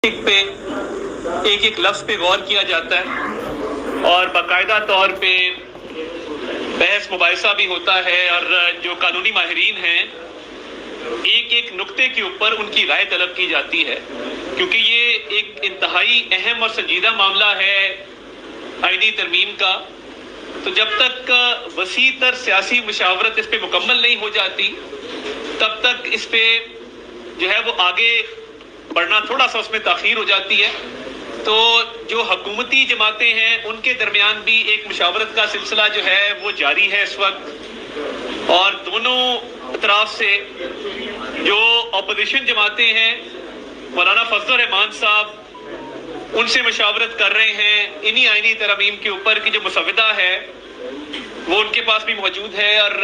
پہ ایک ایک لفظ پہ غور کیا جاتا ہے اور باقاعدہ طور پہ بحث مباحثہ بھی ہوتا ہے، اور جو قانونی ماہرین ہیں ایک ایک نقطے کے اوپر ان کی رائے طلب کی جاتی ہے، کیونکہ یہ ایک انتہائی اہم اور سنجیدہ معاملہ ہے آئینی ترمیم کا۔ تو جب تک وسیع تر سیاسی مشاورت اس پہ مکمل نہیں ہو جاتی تب تک اس پہ جو ہے وہ آگے بڑھنا تھوڑا سا اس میں تاخیر ہو جاتی ہے۔ تو جو حکومتی جماعتیں ہیں ان کے درمیان بھی ایک مشاورت کا سلسلہ جو ہے وہ جاری ہے اس وقت، اور دونوں اطراف سے جو اپوزیشن جماعتیں ہیں مولانا فضل الرحمان صاحب ان سے مشاورت کر رہے ہیں انہی آئینی ترامیم کے اوپر کی جو مسودہ ہے وہ ان کے پاس بھی موجود ہے، اور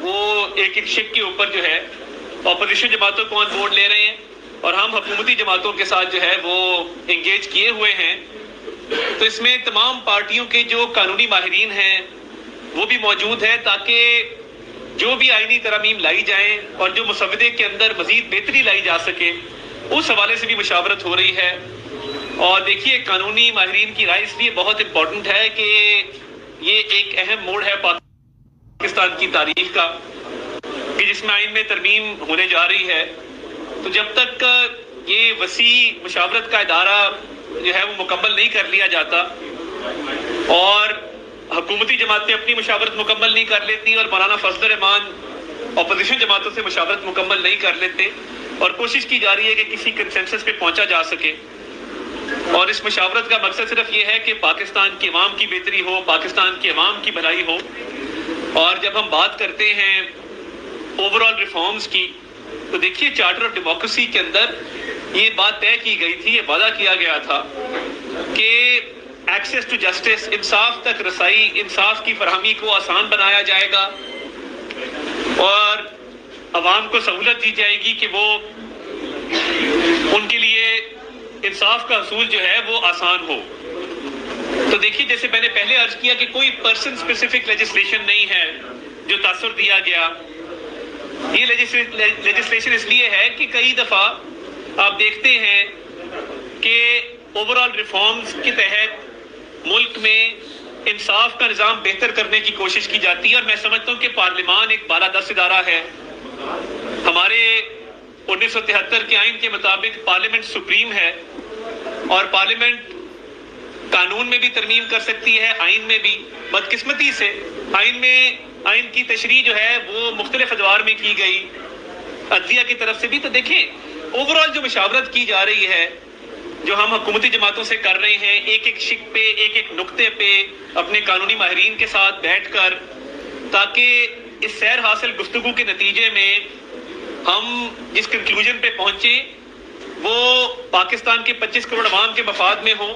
وہ ایک ایک شق کے اوپر جو ہے اپوزیشن جماعتوں کو آن بورڈ لے رہے ہیں، اور ہم حکومتی جماعتوں کے ساتھ جو ہے وہ انگیج کیے ہوئے ہیں۔ تو اس میں تمام پارٹیوں کے جو قانونی ماہرین ہیں وہ بھی موجود ہے، تاکہ جو بھی آئینی ترامیم لائی جائیں اور جو مسودے کے اندر مزید بہتری لائی جا سکے اس حوالے سے بھی مشاورت ہو رہی ہے۔ اور دیکھیے قانونی ماہرین کی رائے اس لیے بہت امپورٹنٹ ہے کہ یہ ایک اہم موڑ ہے پاکستان کی تاریخ کا کہ جس میں آئین میں ترمیم ہونے جا رہی ہے۔ تو جب تک یہ وسیع مشاورت کا ادارہ جو ہے وہ مکمل نہیں کر لیا جاتا اور حکومتی جماعتیں اپنی مشاورت مکمل نہیں کر لیتی اور مولانا فضل الرحمان اپوزیشن جماعتوں سے مشاورت مکمل نہیں کر لیتے، اور کوشش کی جا رہی ہے کہ کسی کنسنسس پہ پہنچا جا سکے، اور اس مشاورت کا مقصد صرف یہ ہے کہ پاکستان کی عوام کی بہتری ہو، پاکستان کی عوام کی بھلائی ہو۔ اور جب ہم بات کرتے ہیں اوور آل ریفارمز کی تو دیکھیے چارٹر آف ڈیموکریسی کے اندر یہ بات طے کی گئی تھی، یہ وعدہ کیا گیا تھا کہ ایکسیس ٹو جسٹس، انصاف تک رسائی، انصاف کی فراہمی کو آسان بنایا جائے گا اور عوام کو سہولت دی جائے گی کہ وہ ان کے لیے انصاف کا حصول جو ہے وہ آسان ہو۔ تو دیکھیے جیسے میں نے پہلے عرض کیا کہ کوئی پرسن اسپیسیفک لیجسلیشن نہیں ہے جو تاثر دیا گیا۔ یہ لیجسلیشن اس لیے ہے کہ کئی دفعہ آپ دیکھتے ہیں کہ اوور آل ریفارمز کے تحت ملک میں انصاف کا نظام بہتر کرنے کی کوشش کی جاتی ہے، اور میں سمجھتا ہوں کہ پارلیمان ایک بالادست ادارہ ہے۔ ہمارے 1973 کے آئین کے مطابق پارلیمنٹ سپریم ہے، اور پارلیمنٹ قانون میں بھی ترمیم کر سکتی ہے، آئین میں بھی۔ بدقسمتی سے آئین کی تشریح جو ہے وہ مختلف ادوار میں کی گئی، عدلیہ کی طرف سے بھی۔ تو دیکھیں اوور آل جو مشاورت کی جا رہی ہے، جو ہم حکومتی جماعتوں سے کر رہے ہیں ایک ایک شق پہ، ایک ایک نقطے پہ اپنے قانونی ماہرین کے ساتھ بیٹھ کر، تاکہ اس سیر حاصل گفتگو کے نتیجے میں ہم جس کنکلوژن پہ پہنچے وہ پاکستان کے 25 کروڑ عوام کے مفاد میں ہوں،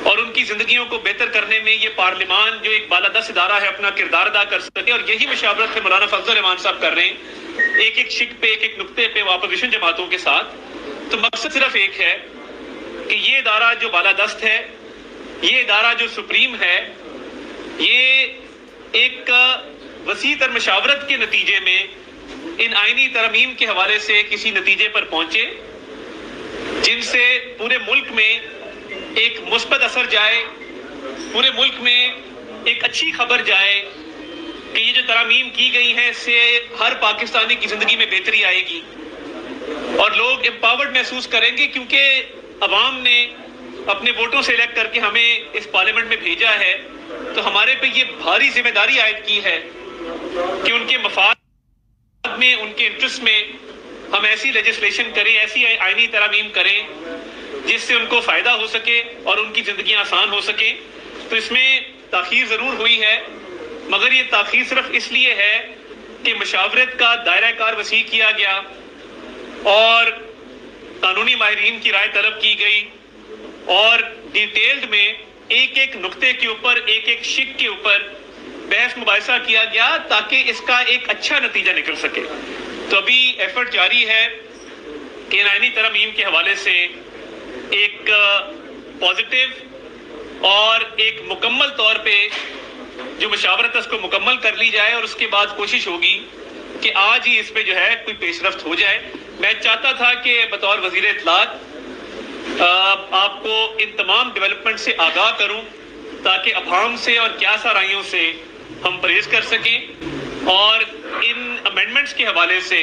اور ان کی زندگیوں کو بہتر کرنے میں یہ پارلیمان جو ایک بالادست ادارہ ہے اپنا کردار ادا کر سکے۔ اور یہی مشاورت ہے مولانا فضل الرحمان صاحب کر رہے ہیں ایک ایک شق پہ، ایک ایک نقطے پہ اپوزیشن جماعتوں کے ساتھ۔ تو مقصد صرف ایک ہے کہ یہ ادارہ جو بالادست ہے، یہ ادارہ جو سپریم ہے، یہ ایک وسیع تر مشاورت کے نتیجے میں ان آئینی ترامیم کے حوالے سے کسی نتیجے پر پہنچے جن سے پورے ملک میں ایک مثبت اثر جائے، پورے ملک میں ایک اچھی خبر جائے کہ یہ جو ترامیم کی گئی ہیں اس سے ہر پاکستانی کی زندگی میں بہتری آئے گی، اور لوگ امپاورڈ محسوس کریں گے، کیونکہ عوام نے اپنے ووٹوں سے الیکٹ کر کے ہمیں اس پارلیمنٹ میں بھیجا ہے۔ تو ہمارے پہ یہ بھاری ذمہ داری عائد کی ہے کہ ان کے مفاد میں، ان کے انٹرسٹ میں ہم ایسی لیجسلیشن کریں، ایسی آئینی ترامیم کریں جس سے ان کو فائدہ ہو سکے اور ان کی زندگیاں آسان ہو سکیں۔ تو اس میں تاخیر ضرور ہوئی ہے، مگر یہ تاخیر صرف اس لیے ہے کہ مشاورت کا دائرہ کار وسیع کیا گیا اور قانونی ماہرین کی رائے طلب کی گئی، اور ڈیٹیلڈ میں ایک ایک نقطے کے اوپر، ایک ایک شق کے اوپر بحث مباحثہ کیا گیا تاکہ اس کا ایک اچھا نتیجہ نکل سکے۔ تو ابھی ایفرٹ جاری ہے کہ آئینی ترامیم کے حوالے سے ایک پازیٹیو اور ایک مکمل طور پہ جو مشاورت ہے اس کو مکمل کر لی جائے، اور اس کے بعد کوشش ہوگی کہ آج ہی اس پہ جو ہے کوئی پیش رفت ہو جائے۔ میں چاہتا تھا کہ بطور وزیر اطلاعات آپ کو ان تمام ڈیولپمنٹ سے آگاہ کروں تاکہ ابہام سے اور کیاس آرائیوں سے ہم پرہیز کر سکیں اور ان امینڈمنٹس کے حوالے سے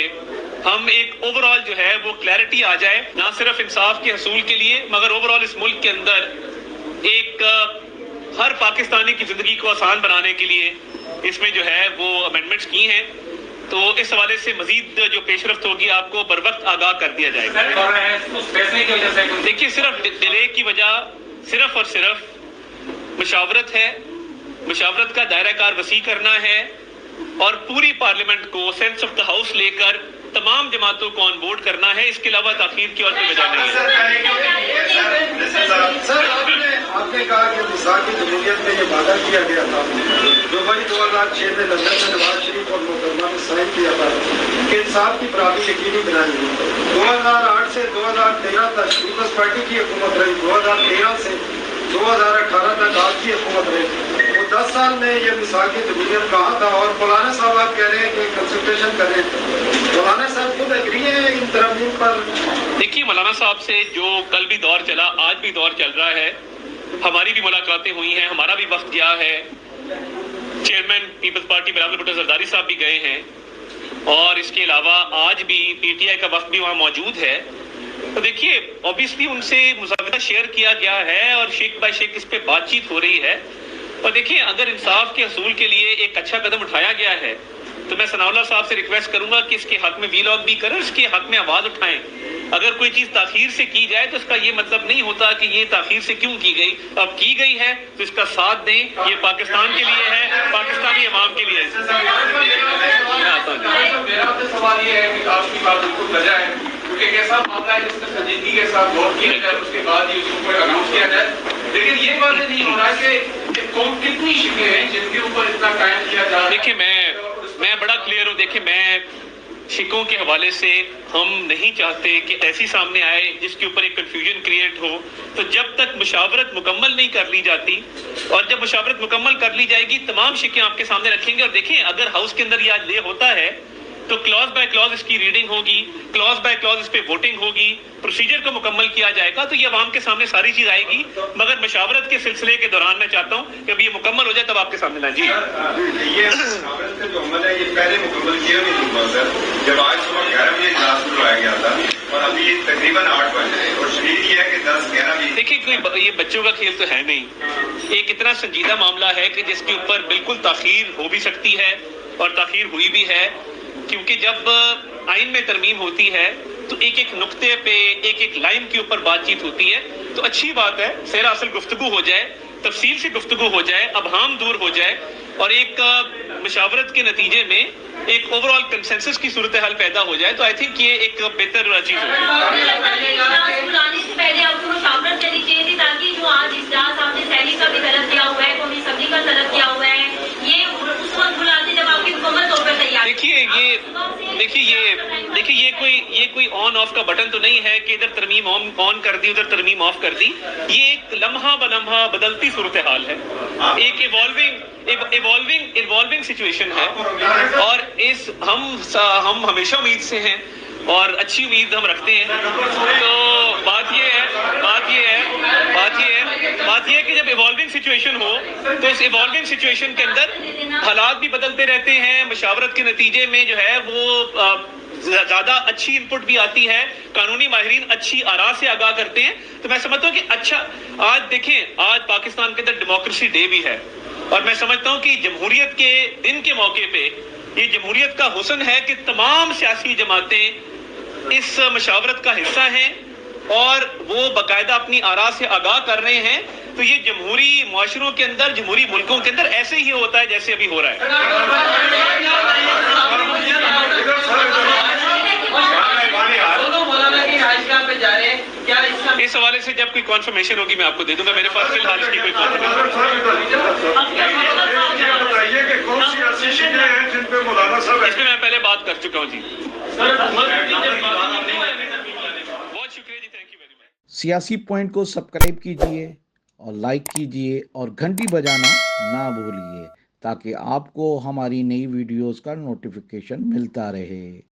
ہم ایک اوور آل جو ہے وہ کلیئرٹی آ جائے، نہ صرف انصاف کے حصول کے لیے مگر اوور آل اس ملک کے اندر ایک ہر پاکستانی کی زندگی کو آسان بنانے کے لیے اس میں جو ہے وہ امینڈمنٹس کی ہیں۔ تو اس حوالے سے مزید جو پیش رفت ہوگی آپ کو بر وقت آگاہ کر دیا جائے گا۔ دیکھیے صرف ڈیلے کی وجہ صرف اور صرف مشاورت ہے، مشاورت کا دائرہ کار وسیع کرنا ہے اور پوری پارلیمنٹ کو سینس آف دا ہاؤس لے کر تمام جماعتوں کو آن بورڈ کرنا ہے، اس کے علاوہ تاخیر کی اور کوئی وجہ نہیں ہے۔ سر آپ نے کہا کہ مساق کی جمہوریت میں یہ وعدہ کیا گیا تھا جو مئی 2006 میں لندن میں نواز شریف اور محترمہ نے سائن کیا تھا کہ انصاف کی برابری یقینی بنانی ہے۔ 2008 سے 2013 تک پیپلز پارٹی کی حکومت رہی، 2013 سے 2018 تک آپ کی حکومت رہی، وہ 10 سال میں یہ مساق کی جمہوریت کہاں تھا؟ اور مولانا صاحب آپ کہہ رہے ہیں کہ کنسلٹیشن کر رہے ہیں، مولانا صاحب خود ایگری ہیں ان ترمیم پر؟ دیکھیے مولانا صاحب سے جو کل بھی دور چلا، آج بھی دور چل رہا ہے، ہماری بھی ملاقاتیں ہوئی ہیں، ہمارا بھی وقت گیا ہے، چیئرمین پیپلز پارٹی بلاول بھٹو زرداری صاحب بھی گئے ہیں اور اس کے علاوہ آج بھی پی ٹی آئی کا وقت بھی وہاں موجود ہے۔ تو دیکھیے اوبیسلی ان سے مذاکرہ شیئر کیا گیا ہے اور شیک بائی شیک اس پہ بات چیت ہو رہی ہے، اور دیکھیے اگر انصاف کے حصول کے لیے ایک اچھا قدم اٹھایا گیا ہے تو میں ثناء اللہ صاحب سے ریکویسٹ کروں گا کہ اس کے حق میں وی لاگ بھی کریں، اس کے حق میں آواز اٹھائیں۔ اگر کوئی چیز تاخیر سے کی جائے تو اس کا یہ مطلب نہیں ہوتا کہ یہ تاخیر سے کیوں کی گئی، اب کی گئی ہے تو اس کا ساتھ دیں، یہ پاکستان کے لیے ہے، پاکستانی عوام کے لیے ہے۔ میرا آپ سے سوال یہ ہے کہ آپ کی بات بالکل وجہ ہے کیونکہ ایک ایسا معاملہ ہے جس میں سنجیدگی کے ساتھ غور کیا جائے اس کے بعد ہی اس کو اناؤنس کیا جائے، لیکن یہ بات نہیں ہو رہا کہ کون کتنی شکلیں ہیں جن کے اوپر اتنا قائم کیا جا رہا ہے۔ دیکھیے میں بڑا کلیئر ہوں، دیکھیے میں شکوں کے حوالے سے ہم نہیں چاہتے کہ ایسی سامنے آئے جس کے اوپر ایک کنفیوژن کریٹ ہو، تو جب تک مشاورت مکمل نہیں کر لی جاتی اور جب مشاورت مکمل کر لی جائے گی تمام شکیں آپ کے سامنے رکھیں گے، اور دیکھیں اگر ہاؤس کے اندر یہ آج لے ہوتا ہے تو کلاز بائی کلاز اس کی ریڈنگ ہوگی، کلاز بائی کلاز اس پہ ووٹنگ ہوگی، پروسیجر کو مکمل کیا جائے گا تو یہ عوام کے سامنے ساری چیز آئے گی، مگر مشاورت کے سلسلے کے دوران میں چاہتا ہوں کہ اب یہ مکمل ہو جائے تب آپ کے سامنے لائیں۔ جی یہ مشاورت کا جو عمل ہے یہ پہلے مکمل کیا نہیں ہوا سر، جب آج صبح 11 بجے اجلاس بلایا گیا تھا اور ابھی تقریباً 8 بجے اور شریف یہ ہے کہ 10-11 بجے۔ دیکھیے کوئی یہ بچوں کا کھیل تو ہے نہیں، ایک اتنا سنجیدہ معاملہ ہے کہ جس کے اوپر بالکل تاخیر ہو بھی سکتی ہے اور تاخیر ہوئی بھی ہے، کیونکہ جب آئین میں ترمیم ہوتی ہے تو ایک ایک نقطے پہ ایک ایک لائن کے اوپر بات چیت ہوتی ہے، تو اچھی بات ہے سیر اصل گفتگو ہو جائے، تفصیل سے گفتگو ہو جائے، ابہام دور ہو جائے اور ایک مشاورت کے نتیجے میں ایک اوور آل کنسنسس کی صورتحال پیدا ہو جائے تو آئی تھنک یہ ایک بہتر چیز ہوگی۔ بلانے سے پہلے آپ کو مشاورت کرنی چاہیے تھی تاکہ جو آج اجلاس آپ نے سینی کا بھی طلب کیا ہوا ہے، قومی اسمبلی کا طلب کیا ہوا ہے، یہ اس وقت بلاتے جب آپ کی مکمل طور پر تیار۔ دیکھیے یہ کوئی آن آف کا بٹن تو نہیں ہے کہ ادھر ترمیم آن کر دی ادھر ترمیم آف کر دی، یہ ایک لمحہ بلمحہ بدلتی صورتحال ہے، ایک ایوالونگ سچویشن ہے، اور اس ہم ہمیشہ امید سے ہیں اور اچھی امید ہم رکھتے ہیں، تو بات یہ ہے کہ جب ایوالونگ سچویشن ہو تو اس ایوالونگ سچویشن کے اندر حالات بھی بدلتے رہتے ہیں، مشاورت کے نتیجے میں جو ہے وہ زیادہ اچھی انپٹ بھی آتی ہے، قانونی ماہرین اچھی آراء سے آگاہ کرتے ہیں، تو میں سمجھتا ہوں کہ اچھا آج دیکھیں آج پاکستان کے اندر ڈیموکریسی ڈے بھی ہے، اور میں سمجھتا ہوں کہ جمہوریت کے دن کے موقع پہ یہ جمہوریت کا حسن ہے کہ تمام سیاسی جماعتیں اس مشاورت کا حصہ ہیں اور وہ باقاعدہ اپنی آراء سے آگاہ کر رہے ہیں، تو یہ جمہوری معاشروں کے اندر جمہوری ملکوں کے اندر ایسے ہی ہوتا ہے جیسے ابھی ہو رہا ہے۔ اس حوالے سے جب کوئی کنفرمیشن ہوگی میں آپ کو دے دوں گا، میرے پاس فی الحال اس کی کوئی اس میں میں پہلے بات کر چکا ہوں جی۔ بہت شکریہ جی، تھینک یو ویری مچ۔ سیاسی پوائنٹ کو سبسکرائب کیجئے اور لائک کیجئے اور گھنٹی بجانا نہ بھولیے تاکہ آپ کو ہماری نئی ویڈیوز کا نوٹیفیکیشن ملتا رہے۔